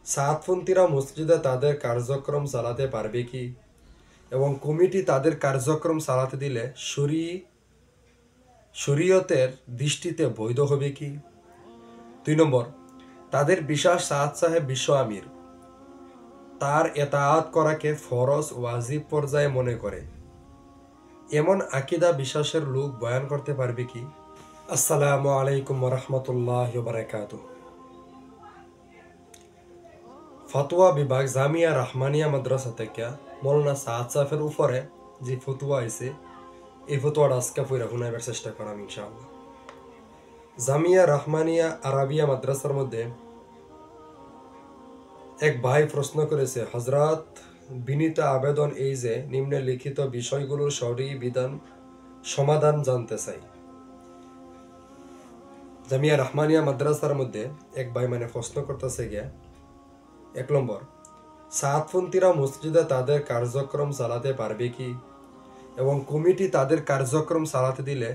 সাতপন্থীরা মসজিদে তাদের কার্যক্রম চালাতে পারবে কি এবং কমিটি তাদের কার্যক্রম চালাতে দিলে শরীয়তের দৃষ্টিতে বৈধ হবে কি? 2 নম্বর, তাদের বিশ্বাস সাদ সাহেব বিশ্ব আমির তার এতাআত করাকে ফরজ ওয়াজিব পর্যায়ে মনে করে এমন আকিদা বিশ্বাসের লোক বয়ান করতে পারবে কি? আসসালামু আলাইকুম ওরহমতুল্লাহ বারাকাতুহু। ফতোয়া বিভাগ জামিয়া রহমানিয়া মাদ্রাসা থেকে মৌলানা সাদ সাহেবের উপরে যে ফতোয়া আছে এই ফতোয়াটা আজকে পড়া শোনাবার চেষ্টা করাম ইনশাআল্লাহ। জামিয়া রহমানিয়া আরাবিয়া মাদ্রাসার মধ্যে এক ভাই প্রশ্ন করেছে, হযরত বিনীত আবেদন এই যে নিম্নলিখিত বিষয়গুলোর শরঈ বিধান সমাধান জানতে চাই। জামিয়া রহমানিয়া মাদ্রাসার মধ্যে এক ভাই প্রশ্ন করতেছে গিয়া, 1 নম্বর, সাতপন্থীরা মসজিদে তাদের কার্যক্রম চালাতে পারবে কি এবং কমিটি তাদের কার্যক্রম চালাতে দিলে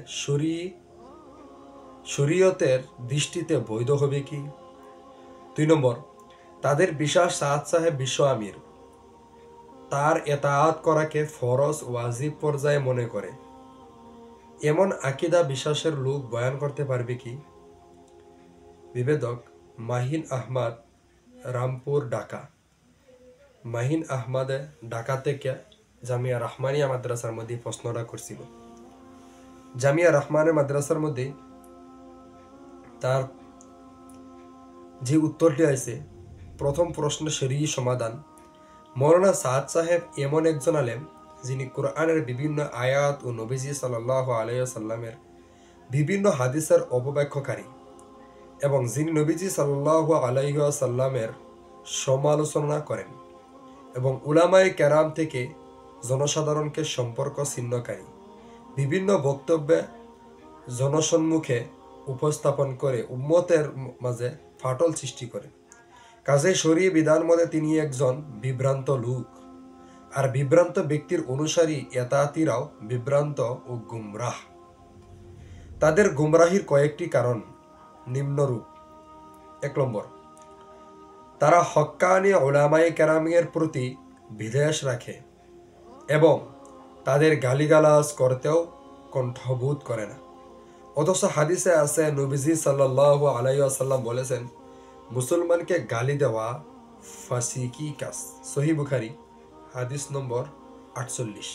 শরীয়তের দৃষ্টিতে বৈধ হবে কি? 2 নম্বর, তাদের বিশ্বাস সাদ সাহেব বিশ্ব আমির তার এতাআত করাকে ফরজ ওয়াজিব পর্যায়ে মনে করে এমন আকিদা বিশ্বাসের লোক বয়ান করতে পারবে কি? বিবেদক মাহিন আহমদ, রামপুর, ঢাকা। মাহিন আহমদে ঢাকা থেকে জামিয়া রহমানিয়া মাদ্রাসার মধ্যে প্রশ্নটা করছিল। জামিয়া রহমানিয়া মাদ্রাসার মধ্যে তার যে উত্তরটি আছে, প্রথম প্রশ্ন শরঈ সমাধান। মৌলানা সাদ সাহেব এমন একজন আলেম যিনি কোরআনের বিভিন্ন আয়াত ও নবীজি সাল্লাল্লাহু আলাইহি ওয়াসাল্লামের বিভিন্ন হাদিসের অপব্যাখ্যাকারী এবং যিনি নবীজি সাল্লাল্লাহু আলাইহি ওয়াসাল্লামের সমালোচনা করেন এবং উলামায়ে কেরাম থেকে জনসাধারণকে সম্পর্ক ছিন্নকারী বিভিন্ন বক্তব্যে জনসম্মুখে উপস্থাপন করে উম্মতের মাঝে ফাটল সৃষ্টি করে। কাজে শরীয়ত বিধান মতে তিনি একজন বিভ্রান্ত লোক, আর বিভ্রান্ত ব্যক্তির অনুসারী এতাতিরাও বিভ্রান্ত ও গুমরাহ। তাদের গুমরাহির কয়েকটি কারণ নিম্নরূপ। 1 নম্বর, তারা হক্কানি উলামায়ে কেরামের প্রতি বিদ্বেষ রাখে এবং তাদের গালিগালাজ করতেও কণ্ঠবোধ করে না। অথচ হাদিসে আছে নবীজি সাল্লাল্লাহু আলাইহি ওয়াসাল্লাম বলেছেন, মুসলমানকে গালি দেওয়া ফাসিকি কাজ। সহিহ বুখারী হাদিস নম্বর 48।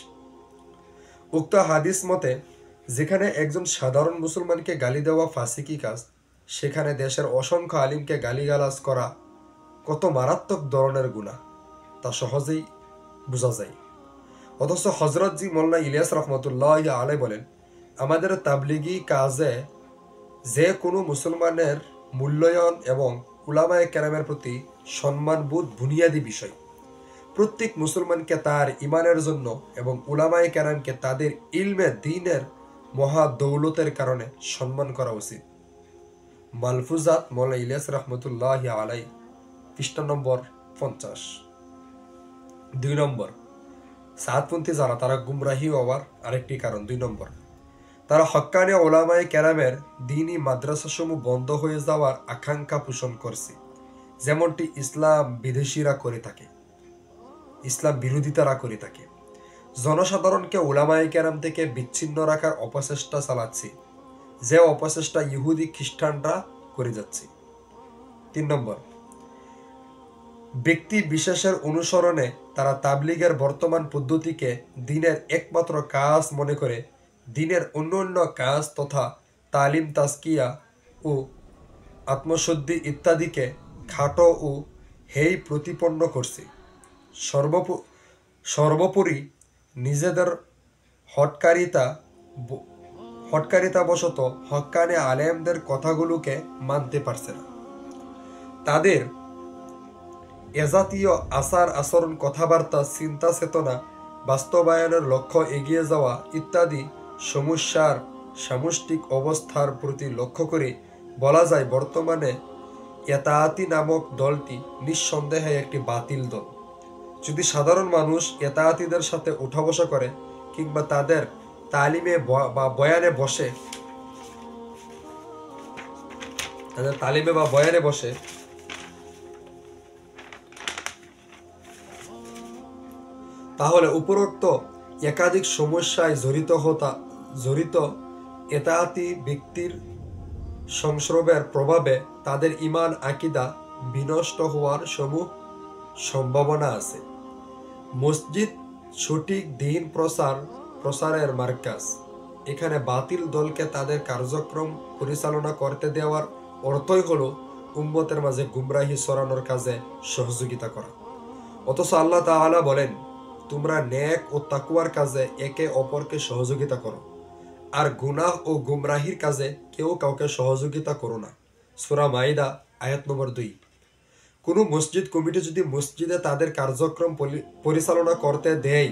উক্ত হাদিস মতে যেখানে একজন সাধারণ মুসলমানকে গালি দেওয়া ফাসিকি কাজ, সেখানে দেশের অসংখ্য আলিমকে গালিগালাজ করা কত মারাত্মক ধরনের গুনাহ তা সহজেই বোঝা যায়। অথচ হযরত জি মৌলানা ইলিয়াস রহমতুল্লাহ আলাইহি বলেন, আমাদের তাবলিগি কাজে যে কোনো মুসলমানের মূল্যায়ন এবং উলামায়ে কেরামের প্রতি সম্মানবোধ বুনিয়াদী বিষয়। প্রত্যেক মুসলমানকে তার ইমানের জন্য এবং উলামায়ে কেরামকে তাদের ইলমে দ্বীনের মহা দৌলতের কারণে সম্মান করা উচিত। মালফুজাত মৌলানা ইলিয়াস রহমতুল্লাহ আলাইহি, পৃষ্ঠা নম্বর 50। 2 নম্বর, সাতপন্থী যারা তারা গুমরাহি হওয়ার আরেকটি কারণ। 2 নম্বর, তারা হক্কানি উলামায়ে কেরামের দ্বীনি মাদ্রাসাসমূহ বন্ধ হয়ে যাওয়ার আকাঙ্ক্ষা পোষণ করছে, যেমনটি ইসলাম বিদেশিরা করে থাকে, ইসলাম বিরোধিতারা করে থাকে। জনসাধারণকে উলামায়ে কেরাম থেকে বিচ্ছিন্ন রাখার অপচেষ্টা চালাচ্ছে, যে অপচেষ্টা ইহুদি খ্রিস্টানরা করে যাচ্ছে। 3 নম্বর, ব্যক্তি বিশেষের অনুসরণে তারা তাবলিগের বর্তমান পদ্ধতিকে দ্বীনের একমাত্র কাজ মনে করে দ্বীনের অন্যান্য কাজ তথা তালিম, তাজকিয়া ও আত্মশুদ্ধি ইত্যাদিকে খাটো ও হেয় প্রতিপন্ন করছে। সর্বোপরি নিজেদের হটকারিতাবশত হক্কানি আলেমদের কথাগুলোকে মানতে পারছে না। তাদের এজাতীয় আচার আচরণ, কথাবার্তা, চিন্তা চেতনা বাস্তবায়নের লক্ষ্য এগিয়ে যাওয়া ইত্যাদি সমস্যার সামষ্টিক অবস্থার প্রতি লক্ষ্য করে বলা যায় বর্তমানে এতাআতি নামক দলটি নিঃসন্দেহে একটি বাতিল দল। যদি সাধারণ মানুষ এতাআতিদের সাথে উঠা বসা করে কিংবা তাদের তালিমে বা বয়ানে বসে তাহলে উপরোক্ত একাধিক সমস্যায় জড়িত এতাআতি ব্যক্তির সংস্রবের প্রভাবে তাদের ঈমান আকীদা বিনষ্ট হওয়ার সমূহ সম্ভাবনা আছে। মসজিদ সঠিক দ্বীন প্রসারের মার্কাজ। এখানে বাতিল দলকে তাদের কার্যক্রম পরিচালনা করতে দেওয়ার অর্থই হলো উম্মতের মাঝে গুমরাহি ছড়ানোর কাজে সহযোগিতা করা। অথচ আল্লাহ তাআলা বলেন, তোমরা নেক ও তাকওয়ার কাজে একে অপরকে সহযোগিতা করো, আর গুনাহ ও গুমরাহির কাজে কেউ কাউকে সহযোগিতা করো না। সূরা মাইদা আয়াত নম্বর 2। কোনো মসজিদ কমিটি যদি মসজিদে তাদের কার্যক্রম পরিচালনা করতে দেয়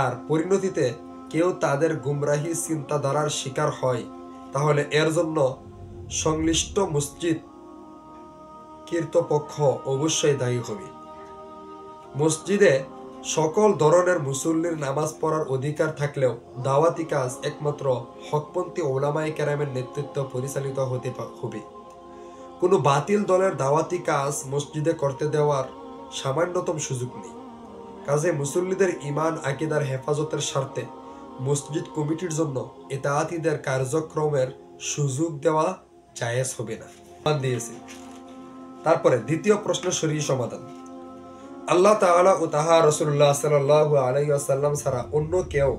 আর পরিণতিতে কেউ তাদের গুমরাহি চিন্তাধারার শিকার হয়, তাহলে এর জন্য সংশ্লিষ্ট মসজিদ কর্তৃপক্ষ অবশ্যই দায়ী হবে। মসজিদে সকল ধরনের মুসল্লির নামাজ পড়ার অধিকার থাকলেও দাওয়াতি কাজ একমাত্র হকপন্থী উলামায়ে কেরামের নেতৃত্ব পরিচালিত হতে হবে। কোনো বাতিল দলের দাওয়াতি কাজ মসজিদে করতে দেওয়ার সামান্যতম সুযোগ নেই। কাজে মুসল্লিদের ঈমান আকীদার হেফাজতের স্বার্থে মসজিদ কমিটির জন্য এতাআতীদের কার্যক্রমের সুযোগ দেওয়া জায়েজ হবে না। তারপরে দ্বিতীয় প্রশ্নের শরীয়ী সমাধান। আল্লাহ তাআলা ও তাঁর রাসূলুল্লাহ সাল্লাল্লাহু আলাইহি ওয়াসাল্লাম ছাড়া অন্য কেউ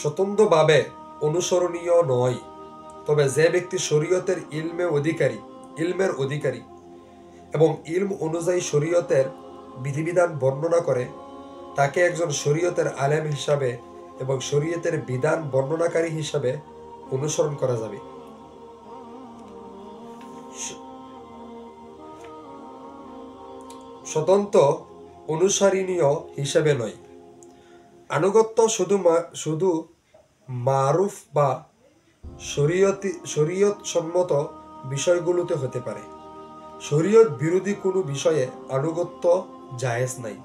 স্বতন্ত্রভাবে অনুসরণীয় নয়। তবে যে ব্যক্তি শরীয়তের ইলমের অধিকারী এবং ইলম অনুযায়ী শরীয়তের বিধিবিধান বর্ণনা করে, তাকে একজন শরীয়তের আলেম হিসাবে এবং শরীয়তের বিধান বর্ণনাকারী হিসাবে অনুসরণ করা যাবে। স্বতন্ত্র অনুসারণীয় হিসেবে নয়। আনুগত্য শুধু মারুফ বা শরীয়ত সম্মত বিষয়গুলোতে হতে পারে। শরীয়ত বিরোধী কোনো বিষয়ে আনুগত্য জায়েজ নাই।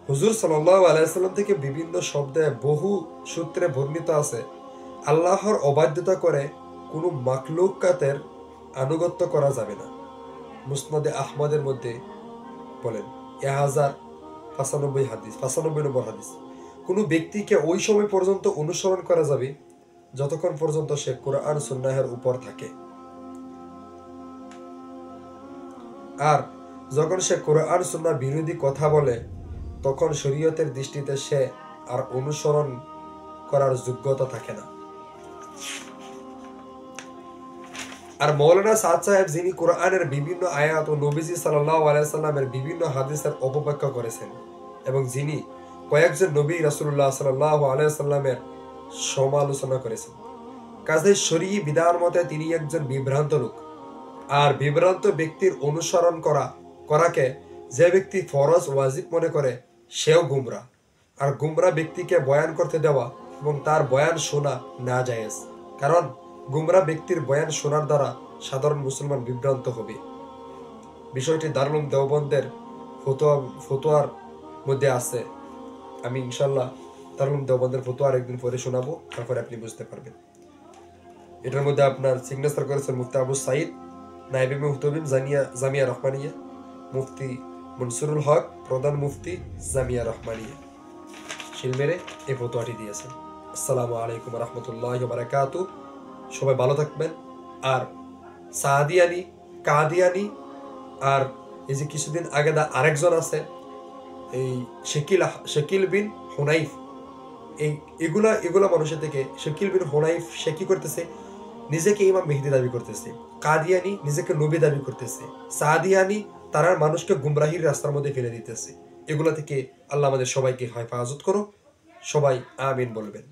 হুজুর সাল্লাল্লাহু আলাইহি ওয়াসাল্লাম থেকে বিভিন্ন শব্দে বহু সূত্রে বর্ণিত আছে, আল্লাহর অবাধ্যতা করে কোনো মাখলুকাতের আনুগত্য করা যাবে না। মুসনাদে আহমদের মধ্যে বলেন 1095 নম্বর হাদিস। কোনো ব্যক্তিকে ওই সময় পর্যন্ত অনুসরণ করা যাবে যতক্ষণ পর্যন্ত সে কোরআন সুন্নাহের উপর থাকে, আর যখন সে কোরআন সুন্নাহ বিরোধী কথা বলে তখন শরীয়তের দৃষ্টিতে সে আর অনুসরণ করার যোগ্যতা থাকে না। আর মৌলানা সাদ সাহেব, যিনি কোরআনের বিভিন্ন আয়াত ও নবীজি সাল্লাল্লাহু আলাইহি সাল্লামের বিভিন্ন হাদিসের অপব্যাখ্যা করেছেন এবং যিনি কয়েকজন নবী রাসূলুল্লাহ সাল্লাল্লাহু আলাইহি সাল্লামের সমালোচনা করেছেন, কাজেই শরঈ বিধান মতে তিনি একজন বিভ্রান্ত লোক। আর বিভ্রান্ত ব্যক্তির অনুসরণ করাকে যে ব্যক্তি ফরজ ওয়াজিব মনে করে সেও গুমরাহ। আর গুমরাহ ব্যক্তিকে বয়ান করতে দেওয়া এবং তার বয়ান শোনা না জায়েজ, কারণ গুমরাহ ব্যক্তির বয়ান শোনার দ্বারা সাধারণ মুসলমান বিভ্রান্ত হবে। বিষয়টি দারুল উলুম দেওবন্দের ফতোয়ার মধ্যে আছে। আমি ইনশাল্লাহ দারুল উলুম দেওবন্দের ফতোয়ার একদিন পরে শোনাবো, তারপরে আপনি বুঝতে পারবেন। এটার মধ্যে আপনার সিগনেচার করেছেন মুফতি আবু সাইদ, নায়েবে মুহতামিম জামিয়া রহমানিয়া, মুফতি মনসুরুল হক, প্রধান মুফতি জামিয়া রহমানিয়া। শিলমেরে এই ফতোয়াটি দিয়েছেন। আসসালামু আলাইকুম ওয়া রাহমাতুল্লাহি ওয়া বারাকাতুহু। সবাই ভালো থাকবেন। আর সাদিয়ানি, কাদিয়ানি, আর এই যে কিছুদিন আগে আরেকজন আছে এই শাকিল বিন হুনাইফ, এগুলা মানুষের থেকে শাকিল বিন হুনাইফ সে কি করতেছে, নিজেকে ইমাম মেহেদী দাবি করতেছে। কাদিয়ানি নিজেকে নবী দাবি করতেছে। সাদিয়ানি তারা মানুষকে গুমরাহির রাস্তার মধ্যে ফেলে দিতেছে। এগুলা থেকে আল্লাহ আমাদের সবাইকে হেফাজত করো। সবাই আমিন বলবেন।